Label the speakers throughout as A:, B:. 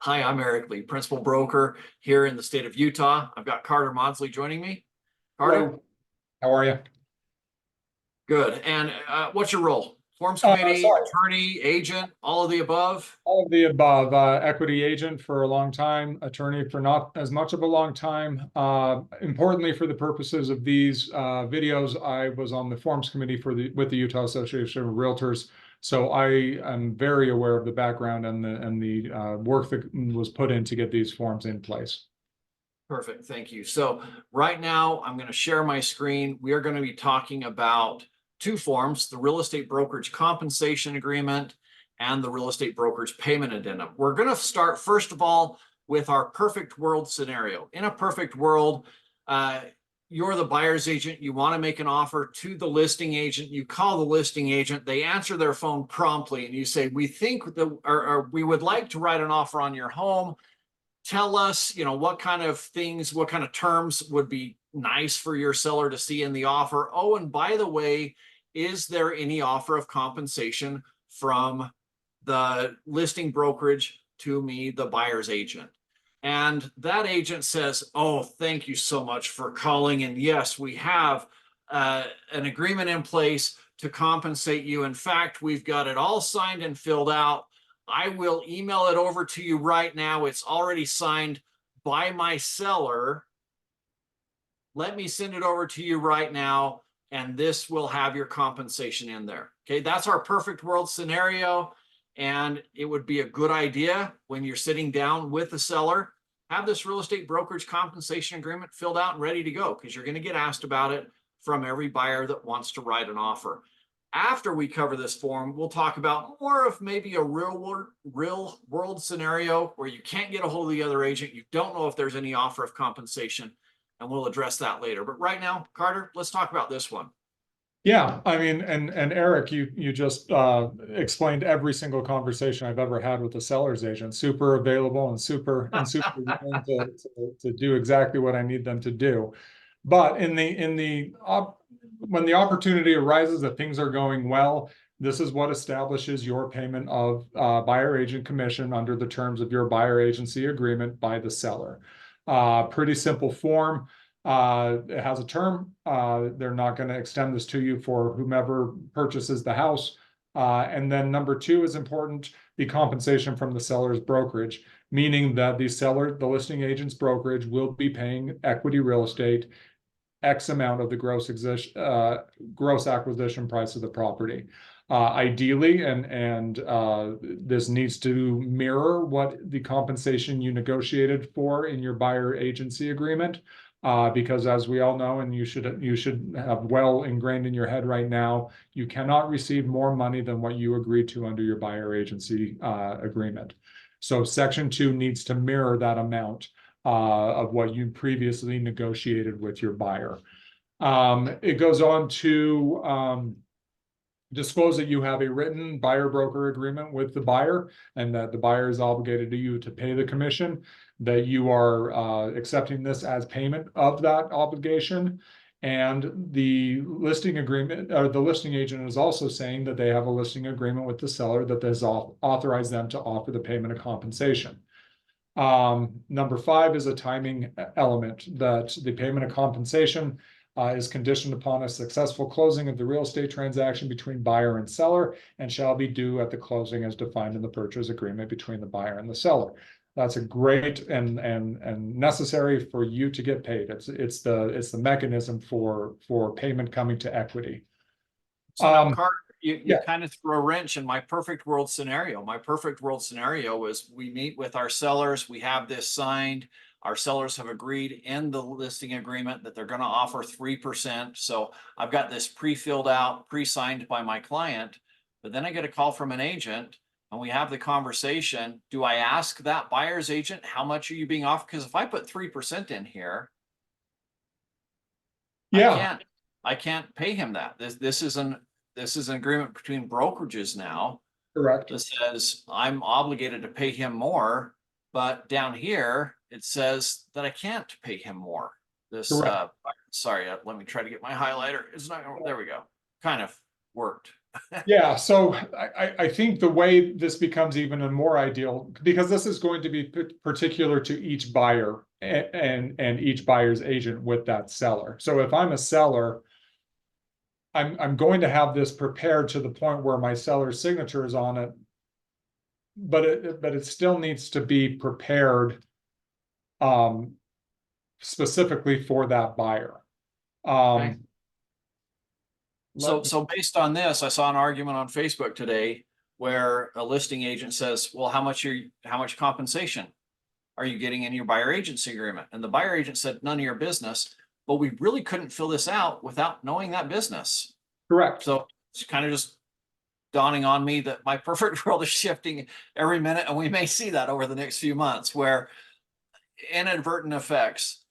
A: Hi, I'm Eric Lee, principal broker here in the state of Utah. I've got Carter Maudsley joining me. Carter,
B: Hello. How are you?
A: good. And what's your role? Forms committee,
B: Sorry,
A: attorney, agent, all of the above?
B: all of the above. Equity agent for a long time, attorney for not as much of a long time. Importantly, for the purposes of these videos, I was on the forms committee with the Utah Association of Realtors. So I am very aware of the background and the work that was put in to get these forms in place.
A: Perfect, thank you. So right now, I'm going to share my screen. We are going to be talking about two forms, the real estate brokerage compensation agreement and the real estate brokerage payment addendum. We're going to start, first of all, with our perfect world scenario. In a perfect world, you're the buyer's agent. You want to make an offer to the listing agent. You call the listing agent. They answer their phone promptly, and you say, "We think that, or we would like to write an offer on your home. Tell us, what kind of things, what kind of terms would be nice for your seller to see in the offer. Oh, and by the way, is there any offer of compensation from the listing brokerage to me, the buyer's agent?" And that agent says, "Oh, thank you so much for calling. And yes, we have an agreement in place to compensate you. In fact, we've got it all signed and filled out. I will email it over to you right now. It's already signed by my seller. Let me send it over to you right now, and this will have your compensation in there." Okay, that's our perfect world scenario. And it would be a good idea when you're sitting down with the seller, have this real estate brokerage compensation agreement filled out and ready to go, because you're going to get asked about it from every buyer that wants to write an offer. After we cover this form, we'll talk about more of maybe a real world scenario where you can't get a hold of the other agent. You don't know if there's any offer of compensation, and we'll address that later. But right now, Carter, let's talk about this one.
B: Yeah, I mean, and Eric, you just explained every single conversation I've ever had with a seller's agent. Super available and super willing to do exactly what I need them to do. But when the opportunity arises that things are going well, this is what establishes your payment of buyer agent commission under the terms of your buyer agency agreement by the seller. Pretty simple form. It has a term. They're not going to extend this to you for whomever purchases the house. And then number two is important, the compensation from the seller's brokerage, meaning that the listing agent's brokerage will be paying Equity Real Estate X amount of the gross acquisition price of the property. Ideally, and this needs to mirror what the compensation you negotiated for in your buyer agency agreement. Because as we all know, and you should have well ingrained in your head right now, you cannot receive more money than what you agreed to under your buyer agency agreement. So Section 2 needs to mirror that amount of what you previously negotiated with your buyer. It goes on to disclose that you have a written buyer broker agreement with the buyer, and that the buyer is obligated to you to pay the commission, that you are accepting this as payment of that obligation. And the listing agreement, or the listing agent, is also saying that they have a listing agreement with the seller that has authorized them to offer the payment of compensation. Number 5 is a timing element, that the payment of compensation is conditioned upon a successful closing of the real estate transaction between buyer and seller, and shall be due at the closing as defined in the purchase agreement between the buyer and the seller. That's a great and necessary for you to get paid. It's the mechanism for payment coming to equity.
A: So now, Carter, you kind of threw a wrench in my perfect world scenario. My perfect world scenario is we meet with our sellers, we have this signed. Our sellers have agreed in the listing agreement that they're going to offer 3%. So I've got this pre-filled out, pre-signed by my client, but then I get a call from an agent and we have the conversation. Do I ask that buyer's agent, how much are you being offered? Because if I put 3% in here,
B: Yeah,
A: I can't pay him that. This is an agreement between brokerages now
B: correct.
A: that says I'm obligated to pay him more, but down here it says that I can't pay him more. Sorry, let me try to get my highlighter. It's not, there we go. Kind of worked
B: Yeah, so I think the way this becomes even a more ideal, because this is going to be particular to each buyer and each buyer's agent with that seller. So if I'm a seller, I'm going to have this prepared to the point where my seller's signature is on it, but it still needs to be prepared specifically for that buyer.
A: Okay. So based on this, I saw an argument on Facebook today where a listing agent says, well, how much compensation are you getting in your buyer agency agreement? And the buyer agent said, none of your business, but we really couldn't fill this out without knowing that business.
B: Correct.
A: So it's kind of just dawning on me that my perfect world is shifting every minute. And we may see that over the next few months where inadvertent effects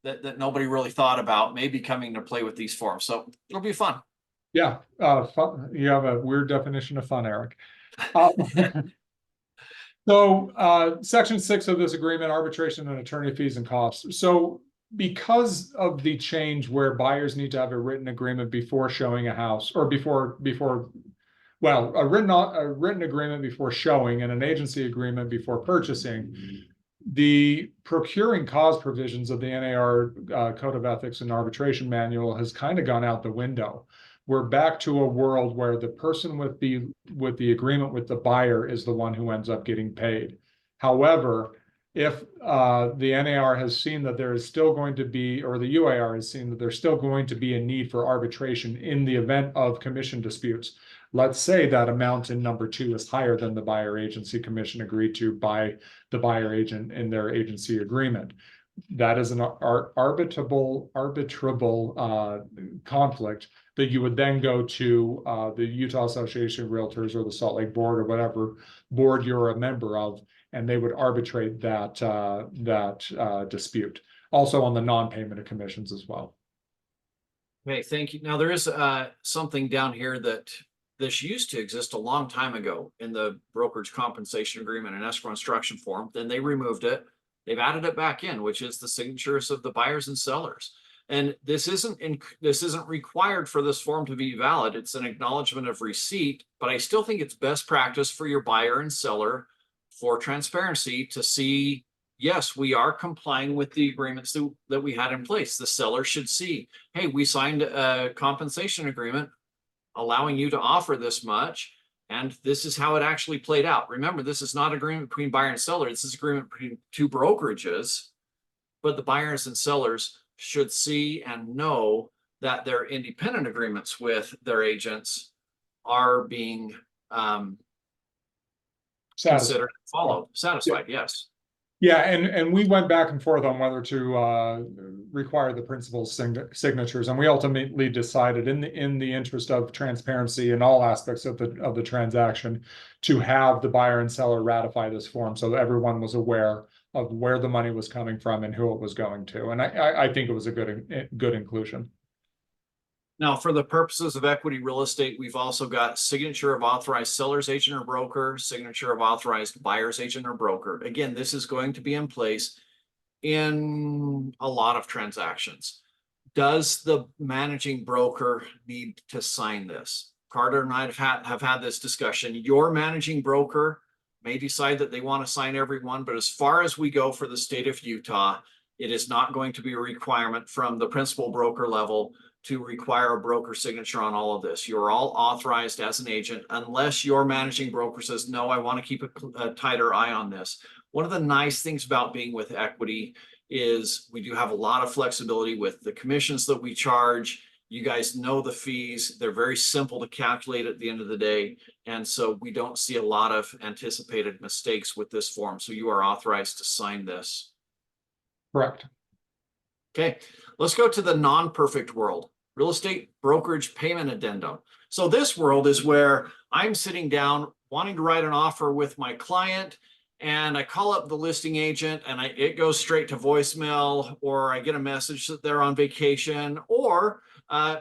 A: that nobody really thought about may be coming to play with these forms. So it'll be fun.
B: Yeah, fun. You have a weird definition of fun, Eric. So section 6 of this agreement, arbitration and attorney fees and costs. So because of the change where buyers need to have a written agreement before showing a house, or a written agreement before showing and an agency agreement before purchasing, the procuring cause provisions of the NAR Code of Ethics and Arbitration Manual has kind of gone out the window. We're back to a world where the person with the agreement with the buyer is the one who ends up getting paid. However, if the NAR has seen that there is still going to be, or the UAR has seen that there's still going to be a need for arbitration in the event of commission disputes, let's say that amount in number 2 is higher than the buyer agency commission agreed to by the buyer agent in their agency agreement. That is an arbitrable conflict that you would then go to the Utah Association of Realtors or the Salt Lake Board or whatever board you're a member of, and they would arbitrate that dispute. Also on the non-payment of commissions as well.
A: Okay, thank you. Now there is something down here that this used to exist a long time ago in the brokerage compensation agreement and escrow instruction form. Then they removed it. They've added it back in, which is the signatures of the buyers and sellers. And this isn't required for this form to be valid. It's an acknowledgement of receipt, but I still think it's best practice for your buyer and seller for transparency to see, yes, we are complying with the agreements that we had in place. The seller should see, hey, we signed a compensation agreement allowing you to offer this much, and this is how it actually played out. Remember, this is not agreement between buyer and seller. This is agreement between 2 brokerages, but the buyers and sellers should see and know that their independent agreements with their agents are being considered and followed, satisfied. Yes.
B: Yeah, and we went back and forth on whether to require the principal's signatures, and we ultimately decided, in the interest of transparency in all aspects of the transaction, to have the buyer and seller ratify this form so that everyone was aware of where the money was coming from and who it was going to. And I think it was a good inclusion.
A: Now, for the purposes of equity real estate, we've also got signature of authorized seller's agent or broker, signature of authorized buyer's agent or broker. Again, this is going to be in place in a lot of transactions. Does the managing broker need to sign this? Carter and I have had this discussion. Your managing broker may decide that they want to sign everyone, but as far as we go for the state of Utah, it is not going to be a requirement from the principal broker level to require a broker signature on all of this. You're all authorized as an agent unless your managing broker says, no, I want to keep a tighter eye on this. One of the nice things about being with equity is we do have a lot of flexibility with the commissions that we charge. You guys know the fees. They're very simple to calculate at the end of the day. And so we don't see a lot of anticipated mistakes with this form. So you are authorized to sign this.
B: Correct.
A: Okay, let's go to the non-perfect world, real estate brokerage payment addendum. So this world is where I'm sitting down wanting to write an offer with my client, and I call up the listing agent and it goes straight to voicemail, or I get a message that they're on vacation, or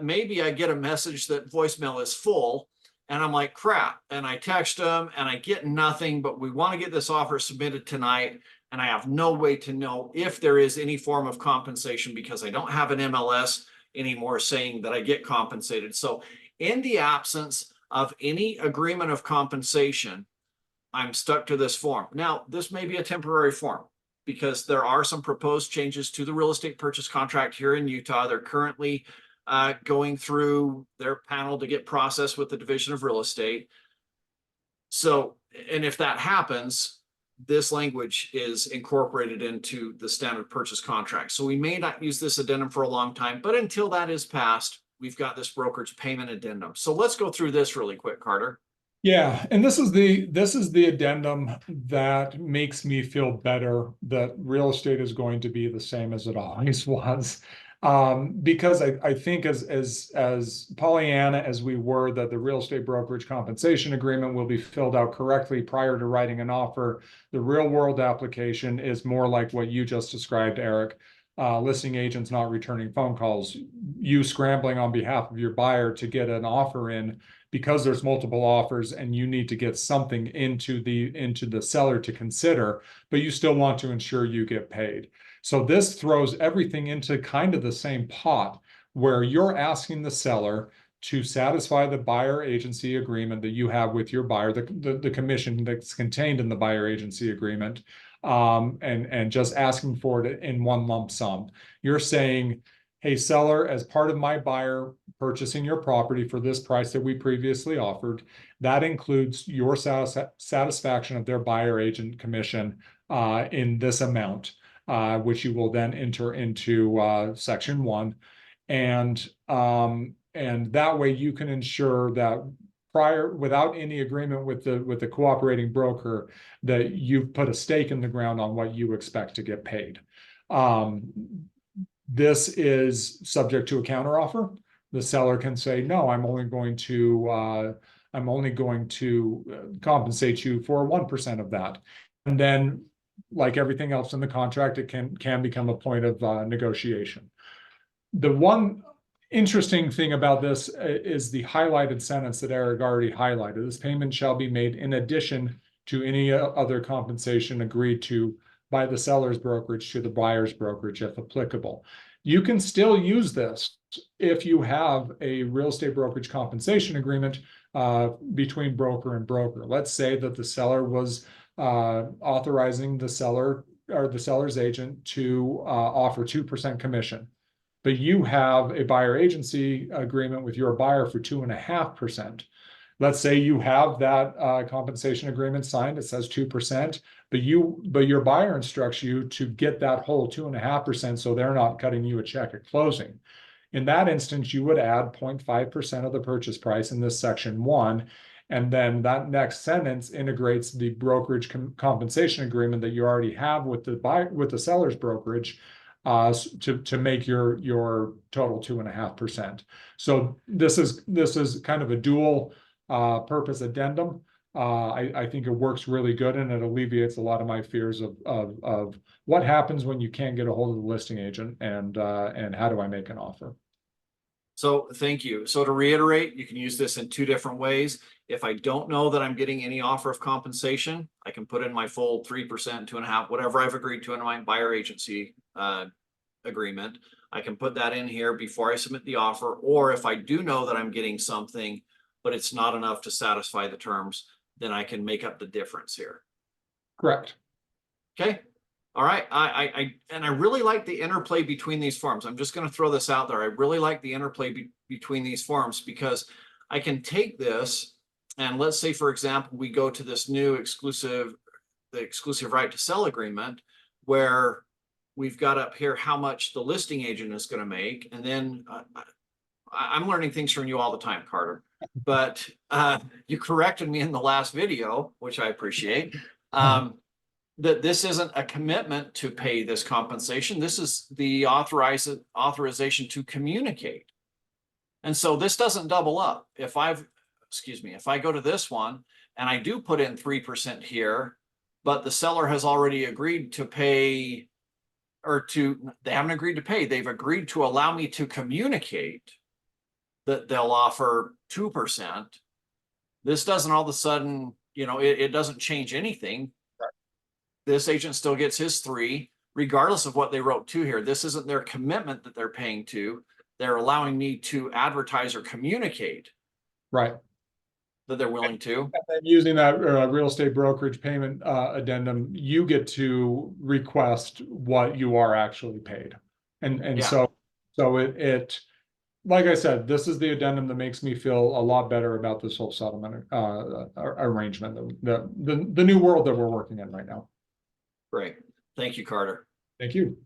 A: maybe I get a message that voicemail is full and I'm like, crap. And I text them and I get nothing, but we want to get this offer submitted tonight. And I have no way to know if there is any form of compensation because I don't have an MLS anymore saying that I get compensated. So In the absence of any agreement of compensation, I'm stuck to this form. Now, this may be a temporary form because there are some proposed changes to the real estate purchase contract here in Utah. They're currently going through their panel to get processed with the Division of Real Estate. So, and if that happens, this language is incorporated into the standard purchase contract. So we may not use this addendum for a long time, but until that is passed, we've got this brokerage payment addendum. So let's go through this really quick, Carter.
B: Yeah, and this is the addendum that makes me feel better that real estate is going to be the same as it always was. Because I think as Pollyanna as we were, that the real estate brokerage compensation agreement will be filled out correctly prior to writing an offer. The real world application is more like what you just described, Eric. Listing agents not returning phone calls, you scrambling on behalf of your buyer to get an offer in because there's multiple offers and you need to get something into the seller to consider, but you still want to ensure you get paid. So this throws everything into kind of the same pot where you're asking the seller to satisfy the buyer agency agreement that you have with your buyer, the commission that's contained in the buyer agency agreement, and just asking for it in one lump sum. You're saying, hey, seller, as part of my buyer purchasing your property for this price that we previously offered, that includes your satisfaction of their buyer agent commission in this amount, which you will then enter into section 1. And that way you can ensure that without any agreement with the cooperating broker, that you've put a stake in the ground on what you expect to get paid. This is subject to a counteroffer. The seller can say, no, I'm only going to compensate you for 1% of that. And then, like everything else in the contract, it can become a point of negotiation. The one interesting thing about this is the highlighted sentence that Eric already highlighted. This payment shall be made in addition to any other compensation agreed to by the seller's brokerage to the buyer's brokerage, if applicable. You can still use this if you have a real estate brokerage compensation agreement between broker and broker. Let's say that the seller was authorizing the seller or the seller's agent to offer 2% commission, but you have a buyer agency agreement with your buyer for 2.5%. Let's say you have that compensation agreement signed. It says 2%, but your buyer instructs you to get that whole 2.5%, so they're not cutting you a check at closing. In that instance, you would add 0.5% of the purchase price in this section 1, and then that next sentence integrates the brokerage compensation agreement that you already have with the seller's brokerage to make your total 2.5%. So this is kind of a dual purpose addendum. I think it works really good, and it alleviates a lot of my fears of what happens when you can't get a hold of the listing agent, and how do I make an offer.
A: So thank you. So to reiterate, you can use this in 2 different ways. If I don't know that I'm getting any offer of compensation, I can put in my full 3%, 2.5%, whatever I've agreed to in my buyer agency agreement. I can put that in here before I submit the offer. Or if I do know that I'm getting something, but it's not enough to satisfy the terms, then I can make up the difference here.
B: Correct.
A: Okay. All right. I really like the interplay between these forms. I'm just going to throw this out there. I really like the interplay between these forms, because I can take this and let's say, for example, we go to this new exclusive right to sell agreement, where we've got up here how much the listing agent is going to make. And then I'm learning things from you all the time, Carter, but you corrected me in the last video, which I appreciate. That this isn't a commitment to pay this compensation. This is the authorization to communicate. And so this doesn't double up. If I go to this one and I do put in 3% here, but the seller has already agreed to pay, they haven't agreed to pay, they've agreed to allow me to communicate that they'll offer 2%. This doesn't all of a sudden, it doesn't change anything. This agent still gets his 3, regardless of what they wrote to here. This isn't their commitment that they're paying to. They're allowing me to advertise or communicate
B: Right.
A: that they're willing to.
B: And then using that real estate brokerage payment addendum, you get to request what you are actually paid. And
A: Yeah.
B: so it like I said, this is the addendum that makes me feel a lot better about this whole settlement arrangement, the new world that we're working in right now.
A: Great. Thank you, Carter.
B: Thank you.